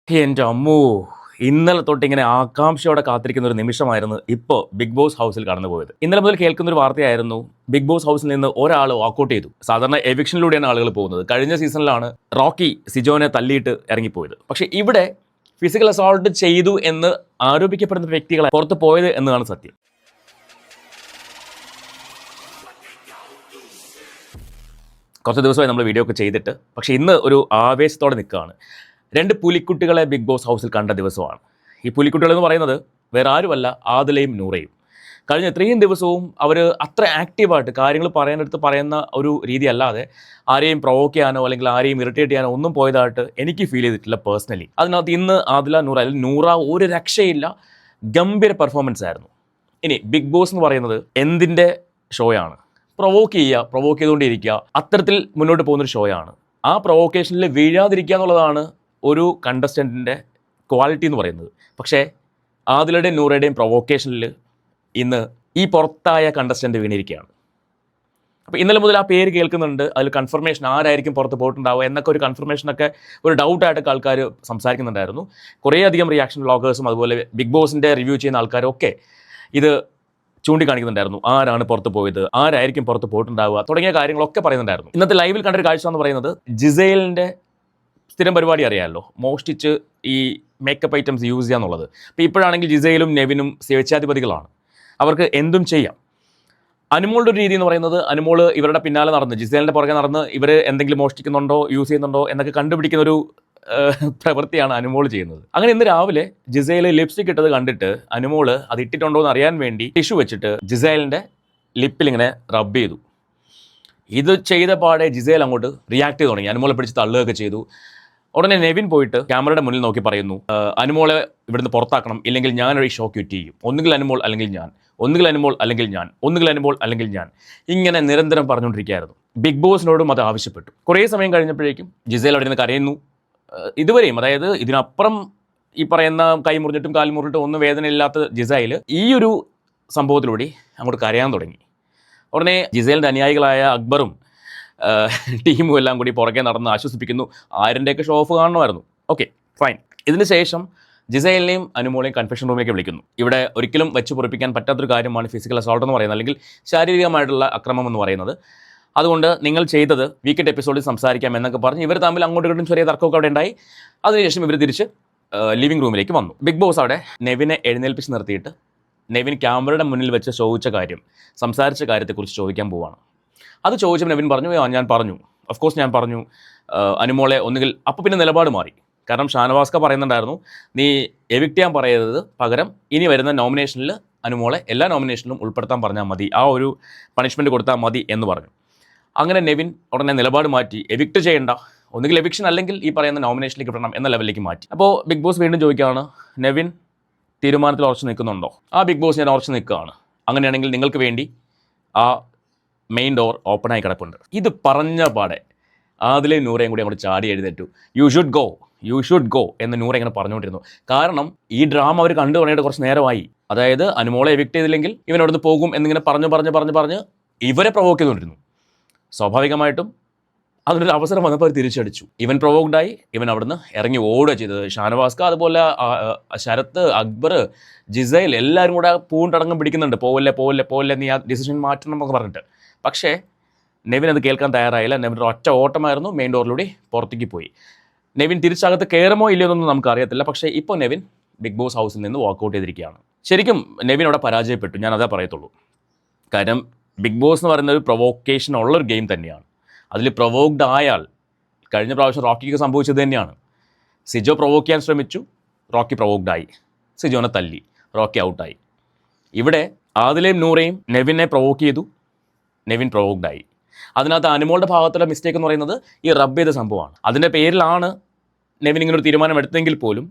എൻ്റെ അമ്മോ, ഇന്നലെ തൊട്ട് ഇങ്ങനെ ആകാംക്ഷയോടെ കാത്തിരിക്കുന്ന ഒരു നിമിഷമായിരുന്നു ഇപ്പോൾ ബിഗ് ബോസ് ഹൗസിൽ കടന്നു പോയത്. ഇന്നലെ മുതൽ കേൾക്കുന്ന ഒരു വാർത്തയായിരുന്നു, ബിഗ് ബോസ് ഹൗസിൽ നിന്ന് ഒരാൾ വാക്കൗട്ട് ചെയ്തു. സാധാരണ എവിക്ഷനിലൂടെയാണ് ആളുകൾ പോകുന്നത്. കഴിഞ്ഞ സീസണിലാണ് റോക്കി സിജോനെ തല്ലിയിട്ട് ഇറങ്ങിപ്പോയത്. പക്ഷേ ഇവിടെ ഫിസിക്കൽ അസോൾട്ട് ചെയ്തു എന്ന് ആരോപിക്കപ്പെടുന്ന വ്യക്തികളെ പുറത്ത് പോയത് എന്നതാണ് സത്യം. കുറച്ച് ദിവസമായി നമ്മൾ വീഡിയോ ഒക്കെ ചെയ്തിട്ട്, പക്ഷേ ഇന്ന് ഒരു ആവേശത്തോടെ നിൽക്കുകയാണ്. 2 പുലിക്കുട്ടികളെ ബിഗ് ബോസ് ഹൗസിൽ കണ്ട ദിവസമാണ്. ഈ പുലിക്കുട്ടികളെന്ന് പറയുന്നത് വേറെ ആരുമല്ല, ആദിലയും നൂറയും. കഴിഞ്ഞ ഇത്രയും ദിവസവും അവർ അത്ര ആക്റ്റീവായിട്ട് കാര്യങ്ങൾ പറയാനെടുത്ത് പറയുന്ന ഒരു രീതി അല്ലാതെ ആരെയും പ്രൊവോക്ക് ചെയ്യാനോ അല്ലെങ്കിൽ ആരെയും ഇറിറ്റേറ്റ് ചെയ്യാനോ ഒന്നും പോയതായിട്ട് എനിക്ക് ഫീൽ ചെയ്തിട്ടില്ല പേഴ്സണലി. അതിനകത്ത് ഇന്ന് ആദില, നൂറ, അല്ലെങ്കിൽ നൂറ ഒരു രക്ഷയില്ല, ഗംഭീര പെർഫോമൻസ് ആയിരുന്നു. ഇനി ബിഗ് ബോസ് എന്ന് പറയുന്നത് എന്തിൻ്റെ ഷോയാണ്? പ്രൊവോക്ക് ചെയ്യുക, പ്രൊവോക്ക് ചെയ്തുകൊണ്ടിരിക്കുക, അത്തരത്തിൽ മുന്നോട്ട് പോകുന്നൊരു ഷോയാണ്. ആ പ്രൊവോക്കേഷനിൽ വീഴാതിരിക്കുക എന്നുള്ളതാണ് ഒരു കണ്ടസ്റ്റൻറ്റിൻ്റെ ക്വാളിറ്റി എന്ന് പറയുന്നത്. പക്ഷേ ആദിലയുടെയും നൂറയുടെയും പ്രൊവോക്കേഷനിൽ ഇന്ന് ഈ പുറത്തായ കണ്ടസ്റ്റൻറ്റ് വീണിരിക്കുകയാണ്. അപ്പോൾ ഇന്നലെ മുതൽ ആ പേര് കേൾക്കുന്നുണ്ട്. അതിൽ കൺഫർമേഷൻ ആരായിരിക്കും പുറത്ത് പോയിട്ടുണ്ടാവുക എന്നൊക്കെ ഒരു കൺഫർമേഷനൊക്കെ ഒരു ഡൗട്ടായിട്ടൊക്കെ ആൾക്കാർ സംസാരിക്കുന്നുണ്ടായിരുന്നു. കുറേയധികം റിയാക്ഷൻ വ്ളോഗേഴ്സും അതുപോലെ ബിഗ് ബോസിൻ്റെ റിവ്യൂ ചെയ്യുന്ന ആൾക്കാരും ഒക്കെ ഇത് ചൂണ്ടിക്കാണിക്കുന്നുണ്ടായിരുന്നു. ആരാണ് പുറത്ത് പോയത്, ആരായിരിക്കും പുറത്ത് പോയിട്ടുണ്ടാവുക തുടങ്ങിയ കാര്യങ്ങളൊക്കെ പറയുന്നുണ്ടായിരുന്നു. ഇന്നത്തെ ലൈവിൽ കണ്ടൊരു കാഴ്ച എന്ന് പറയുന്നത് ജിസേലിൻ്റെ സ്ഥിരം പരിപാടി അറിയാമല്ലോ, മോഷ്ടിച്ച് ഈ മേക്കപ്പ് ഐറ്റംസ് യൂസ് ചെയ്യുക എന്നുള്ളത്. അപ്പോൾ ഇപ്പോഴാണെങ്കിൽ ജിസയിലും നെവിനും സ്വേച്ഛാധിപതികളാണ്, അവർക്ക് എന്തും ചെയ്യാം. അനുമോളുടെ ഒരു രീതി എന്ന് പറയുന്നത്, അനുമോൾ ഇവരുടെ പിന്നാലെ നടന്ന് ജിസേലിൻ്റെ പുറകെ നടന്ന് ഇവർ എന്തെങ്കിലും മോഷ്ടിക്കുന്നുണ്ടോ യൂസ് ചെയ്യുന്നുണ്ടോ എന്നൊക്കെ കണ്ടുപിടിക്കുന്ന ഒരു പ്രവൃത്തിയാണ് അനുമോൾ ചെയ്യുന്നത്. അങ്ങനെ ഇന്ന് രാവിലെ ജിസേൽ ലിപ്സ്റ്റിക് ഇട്ടത് കണ്ടിട്ട് അനുമോൾ അത് ഇട്ടിട്ടുണ്ടോ എന്ന് അറിയാൻ വേണ്ടി ടിഷ്യൂ വെച്ചിട്ട് ജിസേലിൻ്റെ ലിപ്പിൽ ഇങ്ങനെ റബ്ബ് ചെയ്തു. ഇത് ചെയ്ത പാടെ ജിസേൽ അങ്ങോട്ട് റിയാക്ട് ചെയ്ത് തുടങ്ങി, അനുമോളെ പിടിച്ച് തള്ളുകയൊക്കെ ചെയ്തു. ഉടനെ നെവിൻ പോയിട്ട് ക്യാമറയുടെ മുന്നിൽ നോക്കി പറയുന്നു, അനുമോളെ ഇവിടുന്ന് പുറത്താക്കണം, ഇല്ലെങ്കിൽ ഞാനൊരു ഷോ ക്വിറ്റ് ചെയ്യും. ഒന്നുകിൽ അനുമോൾ അല്ലെങ്കിൽ ഞാൻ, ഒന്നുകിൽ അനുമോൾ അല്ലെങ്കിൽ ഞാൻ, ഒന്നുകിൽ അനുമോൾ അല്ലെങ്കിൽ ഞാൻ, ഇങ്ങനെ നിരന്തരം പറഞ്ഞുകൊണ്ടിരിക്കുകയായിരുന്നു. ബിഗ് ബോസിനോടും അത് ആവശ്യപ്പെട്ടു. കുറേ സമയം കഴിഞ്ഞപ്പോഴേക്കും ജിസേൽ അവിടെ നിന്ന് കരയുന്നു. ഇതുവരെയും, അതായത് ഇതിനപ്പുറം ഈ പറയുന്ന കൈ മുറിഞ്ഞിട്ടും കാൽ മുറിഞ്ഞിട്ടും ഒന്നും വേദനയില്ലാത്ത ജിസേൽ ഈ ഒരു സംഭവത്തിലൂടെ അങ്ങോട്ട് കരയാൻ തുടങ്ങി. ഉടനെ ജിസേലിൻ്റെ അനുയായികളായ അക്ബറും ടീമും എല്ലാം കൂടി പുറകെ നടന്ന് ആശ്വസിപ്പിക്കുന്നു. 1000-ൻ്റെയൊക്കെ ഷോ ഓഫ് കാണണമായിരുന്നു. Okay, fine. ഇതിന് ശേഷം ജിസേലിനെയും അനുമോളെയും കൺഫെഷൻ റൂമിലേക്ക് വിളിക്കുന്നു. ഇവിടെ ഒരിക്കലും വെച്ച് പൊറിപ്പിക്കാൻ പറ്റാത്തൊരു കാര്യമാണ് ഫിസിക്കൽ അസോൾട്ട് എന്ന് പറയുന്നത്, അല്ലെങ്കിൽ ശാരീരികമായിട്ടുള്ള അക്രമം എന്ന് പറയുന്നത്. അതുകൊണ്ട് നിങ്ങൾ ചെയ്തത് വീക്കെൻഡ് എപ്പിസോഡിൽ സംസാരിക്കാം എന്നൊക്കെ പറഞ്ഞ് ഇവർ തമ്മിൽ അങ്ങോട്ടും ഇങ്ങോട്ടും ചെറിയ തർക്കമൊക്കെ അവിടെ ഉണ്ടായി. അതിനുശേഷം ഇവർ തിരിച്ച് ലിവിംഗ് റൂമിലേക്ക് വന്നു. ബിഗ് ബോസ് അവിടെ നെവിനെ എഴുന്നേൽപ്പിച്ച് നിർത്തിയിട്ട് നെവിൻ ക്യാമറയുടെ മുന്നിൽ വെച്ച് ചോദിച്ച കാര്യം, സംസാരിച്ച കാര്യത്തെക്കുറിച്ച് ചോദിക്കാൻ പോവുകയാണ്. അത് ചോദിച്ചപ്പോൾ നെവിൻ പറഞ്ഞു, ഞാൻ പറഞ്ഞു, ഓഫ് കോഴ്സ് ഞാൻ പറഞ്ഞു അനുമോളെ ഒന്നുകിൽ. അപ്പോൾ പിന്നെ നിലപാട് മാറി. കാരണം ഷാനവാസ്ക പറയുന്നുണ്ടായിരുന്നു, നീ എവിക്റ്റ് ചെയ്യാൻ പറയരുത്, പകരം ഇനി വരുന്ന നോമിനേഷനിൽ അനുമോളെ എല്ലാ നോമിനേഷനിലും ഉൾപ്പെടുത്താൻ പറഞ്ഞാൽ മതി, ആ ഒരു പണിഷ്മെൻറ്റ് കൊടുത്താൽ മതി എന്ന് പറഞ്ഞു. അങ്ങനെ നെവിൻ ഉടനെ നിലപാട് മാറ്റി, എവിക്റ്റ് ചെയ്യേണ്ട, ഒന്നുകിൽ എവിക്ഷൻ അല്ലെങ്കിൽ ഈ പറയുന്ന നോമിനേഷനിലേക്ക് വിടണം എന്ന ലെവലിലേക്ക് മാറ്റി. അപ്പോൾ ബിഗ് ബോസ് വീണ്ടും ചോദിക്കുകയാണ്, നെവിൻ തീരുമാനത്തിൽ ഉറച്ചു നിൽക്കുന്നുണ്ടോ? ആ ബിഗ് ബോസ് ഞാൻ ഉറച്ചു നിൽക്കുകയാണ്. അങ്ങനെയാണെങ്കിൽ നിങ്ങൾക്ക് വേണ്ടി ആ മെയിൻ ഡോർ ഓപ്പണായി കിടപ്പുണ്ട്. ഇത് പറഞ്ഞ പാടെ ആദിലയും നൂറയും കൂടി അങ്ങോട്ട് ചാടി എഴുന്നേറ്റു. യു ഷുഡ് ഗോ എന്ന് നൂറ ഇങ്ങനെ പറഞ്ഞുകൊണ്ടിരുന്നു. കാരണം ഈ ഡ്രാമ അവർ കണ്ടു തുടങ്ങിയിട്ട് കുറച്ച് നേരമായി. അതായത് അനുമോളെ എവിക്റ്റ് ചെയ്തില്ലെങ്കിൽ ഇവൻ അവിടുന്ന് പോകും എന്നിങ്ങനെ പറഞ്ഞ് ഇവരെ പ്രൊവോക്ക് ചെയ്തുകൊണ്ടിരുന്നു. സ്വാഭാവികമായിട്ടും അതിനൊരു അവസരം വന്നപ്പോൾ അവർ തിരിച്ചടിച്ചു. ഇവൻ പ്രൊവോക്ഡായി, ഇവൻ അവിടുന്ന് ഇറങ്ങി ഓടുക ചെയ്തത്. ഷാനവാസ്ക, അതുപോലെ ശരത്ത്, അക്ബർ, ജിസൈൽ എല്ലാവരും കൂടെ പൂണ്ടടങ്ങും പിടിക്കുന്നുണ്ട്, പോവല്ലേ നീ ആ ഡിസിഷൻ മാറ്റണം എന്നൊക്കെ പറഞ്ഞിട്ട്. പക്ഷേ നെവിൻ അത് കേൾക്കാൻ തയ്യാറായില്ല. നെവിൻ ഒറ്റ ഓട്ടമായിരുന്നു, മെയിൻ ഡോറിലൂടെ പുറത്തേക്ക് പോയി. നെവിൻ തിരിച്ചകത്ത് കയറുമോ ഇല്ലയോ എന്നൊന്നും നമുക്ക് അറിയത്തില്ല. പക്ഷേ ഇപ്പോൾ നെവിൻ ബിഗ് ബോസ് ഹൗസിൽ നിന്ന് വാക്കൗട്ട് ചെയ്തിരിക്കുകയാണ്. ശരിക്കും നെവിൻ അവിടെ പരാജയപ്പെട്ടു, ഞാൻ അതേ പറയത്തുള്ളൂ. കാര്യം ബിഗ് ബോസ് എന്ന് പറയുന്ന ഒരു പ്രൊവോക്കേഷൻ ഉള്ളൊരു ഗെയിം തന്നെയാണ്. അതിൽ പ്രൊവോക്ഡ് ആയാൽ, കഴിഞ്ഞ പ്രാവശ്യം റോക്കിക്ക് സംഭവിച്ചത് തന്നെയാണ്. സിജോ പ്രൊവോക്ക് ചെയ്യാൻ ശ്രമിച്ചു, റോക്കി പ്രൊവോക്ഡായി, സിജോനെ തല്ലി, റോക്കി ഔട്ടായി. ഇവിടെ ആദിലയും നൂറയും നെവിനെ പ്രൊവോക്ക് ചെയ്തു, നെവിൻ പ്രൊവോക്ഡായി. അതിനകത്ത് അനുമോളുടെ ഭാഗത്തുള്ള മിസ്റ്റേക്ക് എന്ന് പറയുന്നത് ഈ റബ്ബ് ചെയ്ത സംഭവമാണ്. അതിൻ്റെ പേരിലാണ് നെവിൻ ഇങ്ങനൊരു തീരുമാനം എടുത്തെങ്കിൽ പോലും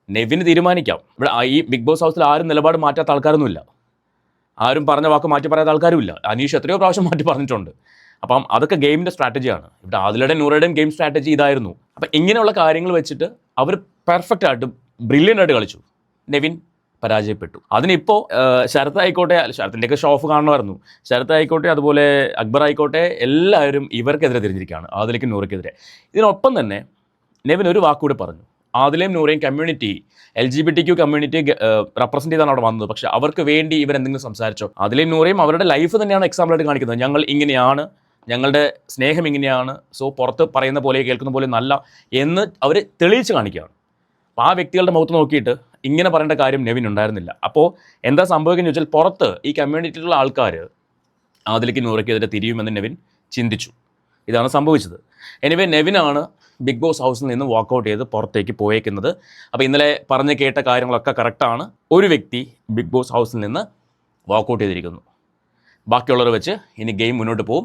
നെവിന് തീരുമാനിക്കാം. ഇവിടെ ഈ ബിഗ് ബോസ് ഹൗസിൽ ആരും നിലപാട് മാറ്റാത്ത ആൾക്കാരൊന്നുമില്ല, ആരും പറഞ്ഞ വാക്ക് മാറ്റി പറയാത്ത ആൾക്കാരുമില്ല. അനീഷ് എത്രയോ പ്രാവശ്യം മാറ്റി പറഞ്ഞിട്ടുണ്ട്. അപ്പം അതൊക്കെ ഗെയിമിൻ്റെ സ്ട്രാറ്റജിയാണ്. ഇവിടെ ആദിലയുടെയും നൂറയുടെയും ഗെയിം സ്ട്രാറ്റജി ഇതായിരുന്നു. അപ്പം ഇങ്ങനെയുള്ള കാര്യങ്ങൾ വെച്ചിട്ട് അവർ പെർഫെക്റ്റ് ആയിട്ട് ബ്രില്യൻ്റ് ആയിട്ട് കളിച്ചു. നെവിൻ പരാജയപ്പെട്ടു. അതിനിപ്പോൾ ശരത്ത് ആയിക്കോട്ടെ, ശരത്തിൻ്റെയൊക്കെ ഷോ ഓഫ് കാണണമായിരുന്നു. ശരത്ത് ആയിക്കോട്ടെ, അതുപോലെ അക്ബർ ആയിക്കോട്ടെ, എല്ലാവരും ഇവർക്കെതിരെ തിരിഞ്ഞിരിക്കുകയാണ്, ആദിലേക്കും നൂറയ്ക്കെതിരെ. ഇതിനൊപ്പം തന്നെ നെവിൻ ഒരു വാക്കുകൂടി പറഞ്ഞു, ആദിലയും നൂറയും കമ്മ്യൂണിറ്റി LGBTQ കമ്മ്യൂണിറ്റി റെപ്രസെൻറ്റ് ചെയ്താണ് അവിടെ വന്നത്. പക്ഷേ അവർക്ക് വേണ്ടി ഇവരെന്തെങ്കിലും സംസാരിച്ചോ? ആദിലയും നൂറയും അവരുടെ ലൈഫ് തന്നെയാണ് എക്സാമ്പിളായിട്ട് കാണിക്കുന്നത്. ഞങ്ങൾ ഇങ്ങനെയാണ്, ഞങ്ങളുടെ സ്നേഹം ഇങ്ങനെയാണ്, സോ പുറത്ത് പറയുന്ന പോലെ കേൾക്കുന്ന പോലെ നല്ല എന്ന് അവർ തെളിയിച്ച് കാണിക്കുകയാണ്. അപ്പോൾ ആ വ്യക്തികളുടെ മുഖത്ത് നോക്കിയിട്ട് ഇങ്ങനെ പറയേണ്ട കാര്യം നെവിൻ ഉണ്ടായിരുന്നില്ല. അപ്പോൾ എന്താ സംഭവിക്കുന്നത് വെച്ചാൽ പുറത്ത് ഈ കമ്മ്യൂണിറ്റിയിലുള്ള ആൾക്കാർ ആദിലേക്ക് നൂറയ്ക്കെതിരെ തിരിയുമെന്ന് നെവിൻ ചിന്തിച്ചു. ഇതാണ് സംഭവിച്ചത്. എനിവേ നെവിനാണ് ബിഗ് ബോസ് ഹൗസിൽ നിന്ന് വാക്കൗട്ട് ചെയ്ത് പുറത്തേക്ക് പോയേക്കുന്നത്. അപ്പോൾ ഇന്നലെ പറഞ്ഞ് കേട്ട കാര്യങ്ങളൊക്കെ കറക്റ്റാണ്. ഒരു വ്യക്തി ബിഗ് ബോസ് ഹൗസിൽ നിന്ന് വാക്കൗട്ട് ചെയ്തിരിക്കുന്നു. ബാക്കിയുള്ളവർ വെച്ച് ഇനി ഗെയിം മുന്നോട്ട് പോകും.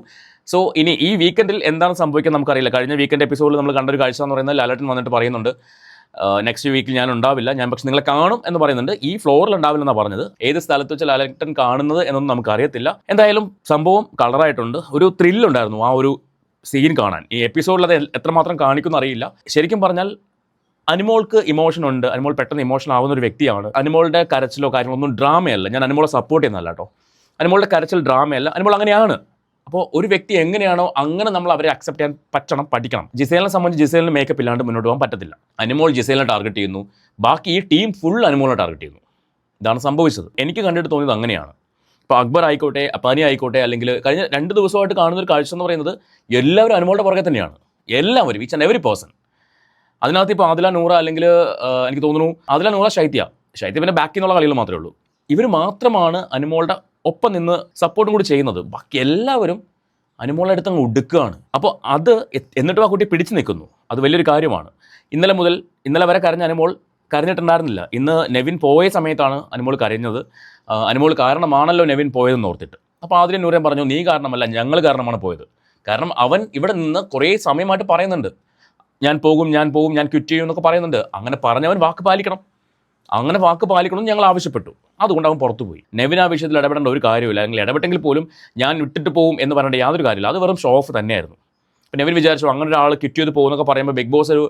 സോ ഇനി ഈ വീക്കെൻഡിൽ എന്താണ് സംഭവിക്കുന്നത് നമുക്കറിയില്ല. കഴിഞ്ഞ വീക്കെൻഡ് എപ്പിസോഡിൽ നമ്മൾ കണ്ടൊരു കാഴ്ച എന്ന് പറയുന്നത് ലാലേട്ടൻ വന്നിട്ട് പറയുന്നുണ്ട്, നെക്സ്റ്റ് വീക്കിൽ ഞാൻ ഉണ്ടാവില്ല, ഞാൻ പക്ഷെ നിങ്ങളെ കാണും എന്ന് പറയുന്നുണ്ട്. ഈ ഫ്ലോറിൽ ഉണ്ടാവില്ലെന്നാണ് പറഞ്ഞത്. ഏത് സ്ഥലത്ത് വെച്ച് ലാലേട്ടൻ കാണുന്നത് എന്നൊന്നും നമുക്കറിയത്തില്ല. എന്തായാലും സംഭവം കളറായിട്ടുണ്ട്. ഒരു ത്രില്ലുണ്ടായിരുന്നു ആ ഒരു സീൻ കാണാൻ. ഈ എപ്പിസോഡിൽ അത് എത്രമാത്രം കാണിക്കുമെന്ന് അറിയില്ല. ശരിക്കും പറഞ്ഞാൽ അനുമോൾക്ക് ഇമോഷൻ ഉണ്ട്. അനുമോൾ പെട്ടെന്ന് ഇമോഷൻ ആവുന്ന ഒരു വ്യക്തിയാണ്. അനുമോളുടെ കരച്ചിലോ കാര്യങ്ങളൊന്നും ഡ്രാമയല്ല. ഞാൻ അനുമോളെ സപ്പോർട്ട് ചെയ്യുന്നതല്ല കേട്ടോ. അനുമോളുടെ കരച്ചിൽ ഡ്രാമയല്ല. അനുമോൾ അങ്ങനെയാണ്. അപ്പോൾ ഒരു വ്യക്തി എങ്ങനെയാണോ അങ്ങനെ നമ്മൾ അവരെ അക്സെപ്റ്റ് ചെയ്യാൻ പറ്റണം, പഠിക്കണം. ജിസേലിനെ സംബന്ധിച്ച് ജിസേലിന് മേക്കപ്പ് ഇല്ലാണ്ട് മുന്നോട്ട് പോകാൻ പറ്റത്തില്ല. അനുമോൾ ജിസേലിനെ ടാർഗറ്റ് ചെയ്യുന്നു, ബാക്കി ഈ ടീം ഫുൾ അനുമോളിനെ ടാർഗറ്റ് ചെയ്യുന്നു. ഇതാണ് സംഭവിച്ചത്. എനിക്ക് കണ്ടിട്ട് തോന്നിയത് അങ്ങനെയാണ്. ഇപ്പോൾ അക്ബർ ആയിക്കോട്ടെ, അപ്പാനി ആയിക്കോട്ടെ, അല്ലെങ്കിൽ കഴിഞ്ഞ 2 ദിവസമായിട്ട് കാണുന്ന ഒരു കാഴ്ച എന്ന് പറയുന്നത് എല്ലാവരും അനുമോളുടെ പുറകെ തന്നെയാണ്. എല്ലാവരും, ഈച്ച് ആൻഡ് എവരി പേഴ്സൺ. അതിനകത്ത് ഇപ്പോൾ ആദില നൂറ, അല്ലെങ്കിൽ എനിക്ക് തോന്നുന്നു ആദില നൂറ ശൈത്യ പിന്നെ ബാക്കി എന്നുള്ള കളികൾ മാത്രമേ ഉള്ളൂ. ഇവർ മാത്രമാണ് അനുമോളുടെ ഒപ്പം നിന്ന് സപ്പോർട്ടും കൂടി ചെയ്യുന്നത്. ബാക്കി എല്ലാവരും അനുമോളെ അടുത്ത് അങ്ങ് ഒടുക്കുകയാണ്. അപ്പോൾ അത് എന്നിട്ടും ആ കുട്ടി പിടിച്ചു നിൽക്കുന്നു. അത് വലിയൊരു കാര്യമാണ്. ഇന്നലെ വരെ കരഞ്ഞ അനുമോൾ കരഞ്ഞിട്ടുണ്ടായിരുന്നില്ല. ഇന്ന് നെവിൻ പോയ സമയത്താണ് അനുമോൾ കരഞ്ഞത്. അനുമോൾ കാരണമാണല്ലോ നെവിൻ പോയതെന്ന് ഓർത്തിട്ട്. അപ്പോൾ ആദ്യം നൂറേൻ പറഞ്ഞു, നീ കാരണമല്ല, ഞങ്ങൾ കാരണമാണ് പോയത്. കാരണം അവൻ ഇവിടെ നിന്ന് കുറേ സമയമായിട്ട് പറയുന്നുണ്ട്, ഞാൻ പോകും, ഞാൻ ക്വിറ്റ് ചെയ്യും എന്നൊക്കെ പറയുന്നുണ്ട്. അങ്ങനെ പറഞ്ഞവൻ വാക്ക് പാലിക്കണം. അങ്ങനെ വാക്ക് പാലിക്കണമെന്ന് ഞങ്ങൾ ആവശ്യപ്പെട്ടു. അതുകൊണ്ട് അവൻ പുറത്തു പോയി. നെവിൻ ആ വിഷയത്തിൽ ഇടപെടേണ്ട ഒരു കാര്യമില്ല. അല്ലെങ്കിൽ ഇടപെട്ടെങ്കിൽ പോലും ഞാൻ വിട്ടിട്ട് പോകും എന്ന് പറയേണ്ട യാതൊരു കാര്യമില്ല. അത് വെറും ഷോ ഓഫ് തന്നെയായിരുന്നു. അപ്പോൾ നെവിൻ വിചാരിച്ചു അങ്ങനെ ഒരാൾ ക്വിറ്റ് ചെയ്ത് പോകുന്നൊക്കെ പറയുമ്പോൾ ബിഗ് ബോസ് ഒരു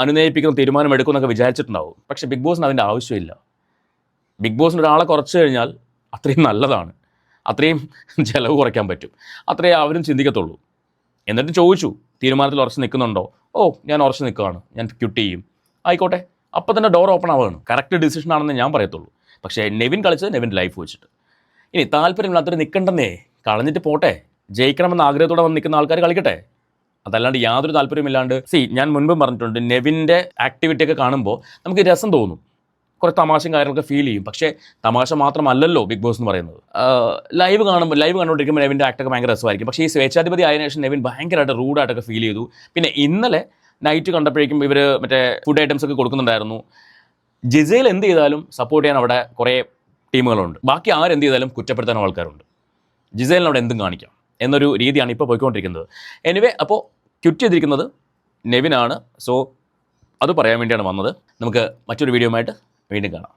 അനുനയിപ്പിക്കുന്ന തീരുമാനം എടുക്കുമെന്നൊക്കെ വിചാരിച്ചിട്ടുണ്ടാവും. പക്ഷേ ബിഗ് ബോസിന് അതിൻ്റെ ആവശ്യമില്ല. ബിഗ് ബോസിന് ഒരാളെ കുറച്ച് കഴിഞ്ഞാൽ അത്രയും നല്ലതാണ്, അത്രയും ചിലവ് കുറയ്ക്കാൻ പറ്റും, അത്രയും അവരും ചിന്തിക്കത്തുള്ളൂ. എന്നിട്ട് ചോദിച്ചു, തീരുമാനത്തിൽ ഉറച്ച് നിൽക്കുന്നുണ്ടോ? ഓ, ഞാൻ ഉറച്ച് നിൽക്കുകയാണ്, ഞാൻ ക്വിറ്റ് ചെയ്യും. ആയിക്കോട്ടെ, അപ്പോൾ തന്നെ ഡോർ ഓപ്പൺ ആവുകയാണ്. കറക്റ്റ് ഡിസിഷൻ ആണെന്ന് ഞാൻ പറയത്തുള്ളൂ. പക്ഷേ നെവിൻ കളിച്ചത് നെവിൻ്റെ ലൈഫ് വെച്ചിട്ട്. ഇനി താല്പര്യമില്ലാത്തൊരു നിൽക്കണ്ടെന്നേ, കളഞ്ഞിട്ട് പോട്ടെ. ജയിക്കണമെന്ന ആഗ്രഹത്തോടെ വന്ന് നിൽക്കുന്ന ആൾക്കാർ കളിക്കട്ടെ. അതല്ലാണ്ട് യാതൊരു താല്പര്യമില്ലാണ്ട്. ഞാൻ മുൻപും പറഞ്ഞിട്ടുണ്ട്, നെവിൻ്റെ ആക്ടിവിറ്റിയൊക്കെ കാണുമ്പോൾ നമുക്ക് രസം തോന്നും, കുറച്ച് തമാശയും കാര്യങ്ങളൊക്കെ ഫീൽ ചെയ്യും. പക്ഷേ തമാശ മാത്രമല്ലല്ലോ ബിഗ് ബോസ് എന്ന് പറയുന്നത്. ലൈവ് കണ്ടുകൊണ്ടിരിക്കുമ്പോൾ നെവിൻ്റെ ആക്ടൊക്കെ ഭയങ്കര രസമായിരിക്കും. പക്ഷേ ഈ സ്വേച്ഛാധിപതി ആയതിനു ശേഷം നെവിൻ ഭയങ്കരമായിട്ട് റൂഡായിട്ടൊക്കെ ഫീൽ ചെയ്തു. പിന്നെ ഇന്നലെ നൈറ്റ് കണ്ടപ്പോഴേക്കും ഇവർ മറ്റേ ഫുഡ് ഐറ്റംസ് ഒക്കെ കൊടുക്കുന്നുണ്ടായിരുന്നു. ജിസേൽ എന്ത് ചെയ്താലും സപ്പോർട്ട് ചെയ്യാൻ അവിടെ കുറേ ടീമുകളുണ്ട്. ബാക്കി ആരെന്ത് ചെയ്താലും കുറ്റപ്പെടുത്താനും ആൾക്കാരുണ്ട്. ജിസേലിന് അവിടെ എന്തും കാണിക്കാം എന്നൊരു രീതിയാണ് ഇപ്പോൾ പോയിക്കൊണ്ടിരിക്കുന്നത്. എനിവേ, അപ്പോൾ ക്വിറ്റ് ചെയ്തിരിക്കുന്നത് നെവിനാണ്. സോ അത് പറയാൻ വേണ്ടിയാണ് വന്നത്. നമുക്ക് മറ്റൊരു വീഡിയോയുമായിട്ട് വീണ്ടും കാണാം.